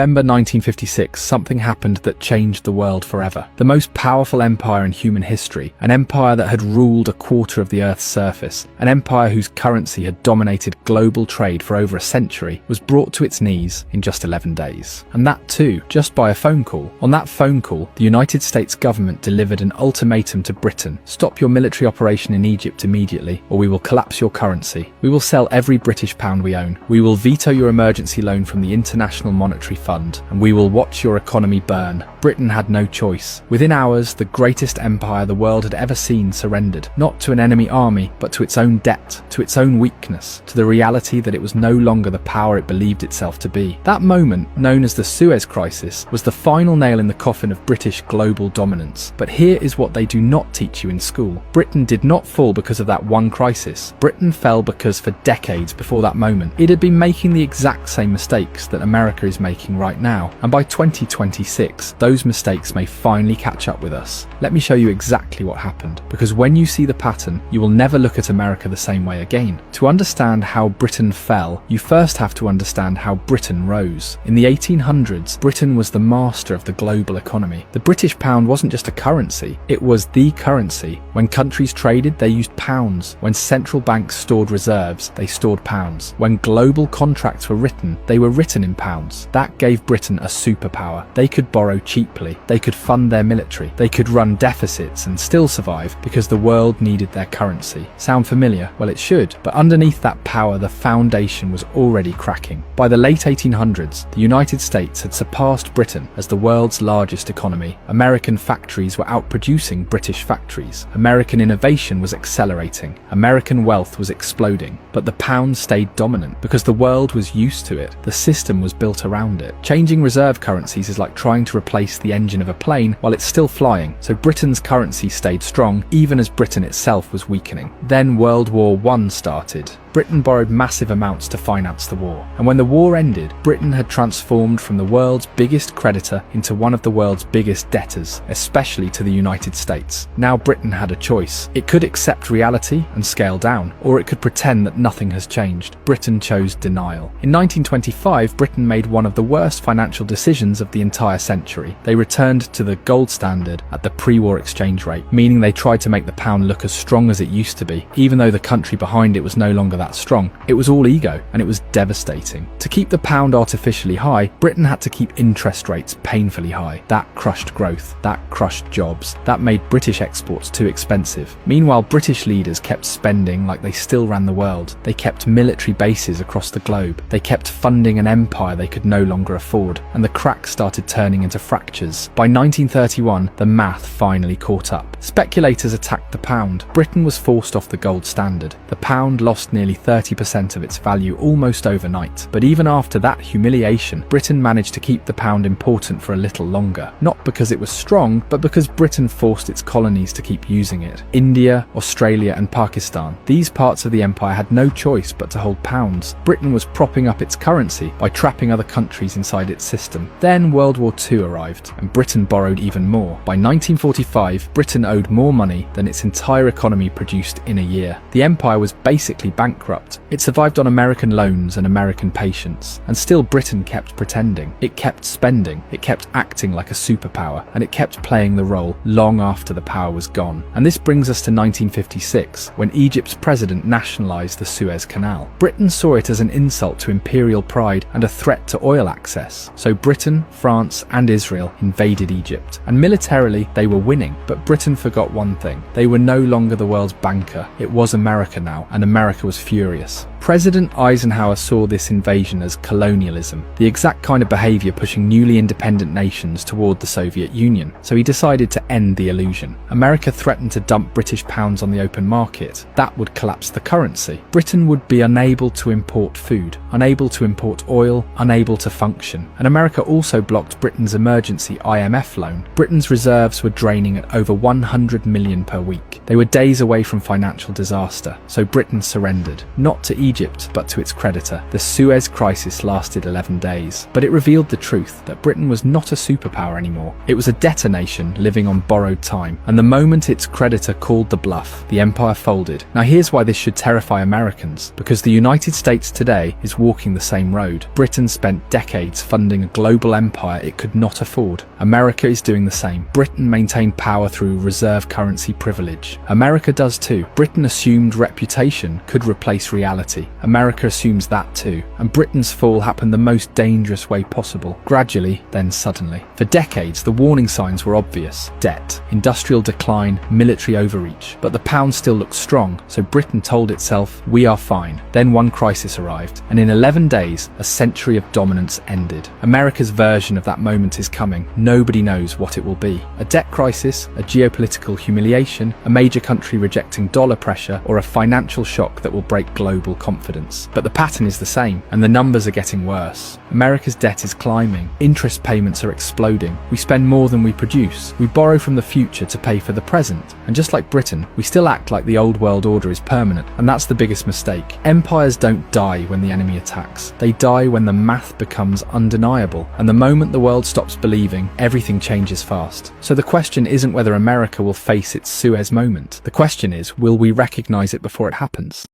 November 1956, something happened that changed the world forever. The most powerful empire in human history, an empire that had ruled a quarter of the Earth's surface, an empire whose currency had dominated global trade for over a century, was brought to its knees in just 11 days. And that too, just by a phone call. On that phone call, the United States government delivered an ultimatum to Britain: stop your military operation in Egypt immediately, or we will collapse your currency. We will sell every British pound we own. We will veto your emergency loan from the International Monetary Fund, and we will watch your economy burn. Britain had no choice. Within hours, the greatest empire the world had ever seen surrendered, not to an enemy army, but to its own debt, to its own weakness, to the reality that it was no longer the power it believed itself to be. That moment, known as the Suez Crisis, was the final nail in the coffin of British global dominance. But here is what they do not teach you in school. Britain did not fall because of that one crisis. Britain fell because for decades before that moment, it had been making the exact same mistakes that America is making right now, and by 2026, those mistakes may finally catch up with us. Let me show you exactly what happened, because when you see the pattern, you will never look at America the same way again. To understand how Britain fell, you first have to understand how Britain rose. In the 1800s, Britain was the master of the global economy. The British pound wasn't just a currency, it was the currency. When countries traded, they used pounds. When central banks stored reserves, they stored pounds. When global contracts were written, they were written in pounds. That gave Britain a superpower. They could borrow cheaply, they could fund their military, they could run deficits and still survive because the world needed their currency. Sound familiar? Well, it should, but underneath that power, the foundation was already cracking. By the late 1800s, the United States had surpassed Britain as the world's largest economy. American factories were outproducing British factories. American innovation was accelerating. American wealth was exploding. But the pound stayed dominant because the world was used to it. The system was built around it. Changing reserve currencies is like trying to replace the engine of a plane while it's still flying. So Britain's currency stayed strong even as Britain itself was weakening. Then World War I started. Britain borrowed massive amounts to finance the war. And when the war ended, Britain had transformed from the world's biggest creditor into one of the world's biggest debtors, especially to the United States. Now Britain had a choice. It could accept reality and scale down, or it could pretend that nothing has changed. Britain chose denial. In 1925, Britain made one of the worst financial decisions of the entire century. They returned to the gold standard at the pre-war exchange rate, meaning they tried to make the pound look as strong as it used to be, even though the country behind it was no longer that strong. It was all ego, and it was devastating. To keep the pound artificially high, Britain had to keep interest rates painfully high. That crushed growth, that crushed jobs, that made British exports too expensive. Meanwhile, British leaders kept spending like they still ran the world. They kept military bases across the globe. They kept funding an empire they could no longer afford, and the cracks started turning into fractures. By 1931, the math finally caught up. Speculators attacked the pound. Britain was forced off the gold standard. The pound lost nearly 30% of its value almost overnight. But even after that humiliation, Britain managed to keep the pound important for a little longer. Not because it was strong, but because Britain forced its colonies to keep using it. India, Australia and Pakistan. These parts of the empire had no choice but to hold pounds. Britain was propping up its currency by trapping other countries inside its system. Then World War II arrived, and Britain borrowed even more. By 1945, Britain owed more money than its entire economy produced in a year. The empire was basically bankrupt. It survived on American loans and American patience. And still Britain kept pretending. It kept spending. It kept acting like a superpower. And it kept playing the role long after the power was gone. And this brings us to 1956, when Egypt's president nationalized the Suez Canal. Britain saw it as an insult to imperial pride and a threat to oil access. So Britain, France and Israel invaded Egypt. And militarily, they were winning. But Britain forgot one thing. They were no longer the world's banker. It was America now, and America was furious. President Eisenhower saw this invasion as colonialism, the exact kind of behaviour pushing newly independent nations toward the Soviet Union, so he decided to end the illusion. America threatened to dump British pounds on the open market. That would collapse the currency. Britain would be unable to import food, unable to import oil, unable to function. And America also blocked Britain's emergency IMF loan. Britain's reserves were draining at over 100 million per week. They were days away from financial disaster, so Britain surrendered. Not to Egypt, but to its creditor. The Suez Crisis lasted 11 days, but it revealed the truth that Britain was not a superpower anymore. It was a debtor nation living on borrowed time, and the moment its creditor called the bluff, the empire folded. Now here's why this should terrify Americans, because the United States today is walking the same road. Britain spent decades funding a global empire it could not afford. America is doing the same. Britain maintained power through reserve currency privilege. America does too. Britain assumed reputation could replace reality. America assumes that too. And Britain's fall happened the most dangerous way possible. Gradually, then suddenly. For decades, the warning signs were obvious. Debt, industrial decline, military overreach. But the pound still looked strong, so Britain told itself, we are fine. Then one crisis arrived, and in 11 days, a century of dominance ended. America's version of that moment is coming. Nobody knows what it will be. A debt crisis, a geopolitical humiliation, a major country rejecting dollar pressure, or a financial shock that will break global confidence. But the pattern is the same, and the numbers are getting worse. America's debt is climbing. Interest payments are exploding. We spend more than we produce. We borrow from the future to pay for the present. And just like Britain, we still act like the old world order is permanent, and that's the biggest mistake. Empires don't die when the enemy attacks. They die when the math becomes undeniable, and the moment the world stops believing, everything changes fast. So the question isn't whether America will face its Suez moment. The question is, will we recognize it before it happens?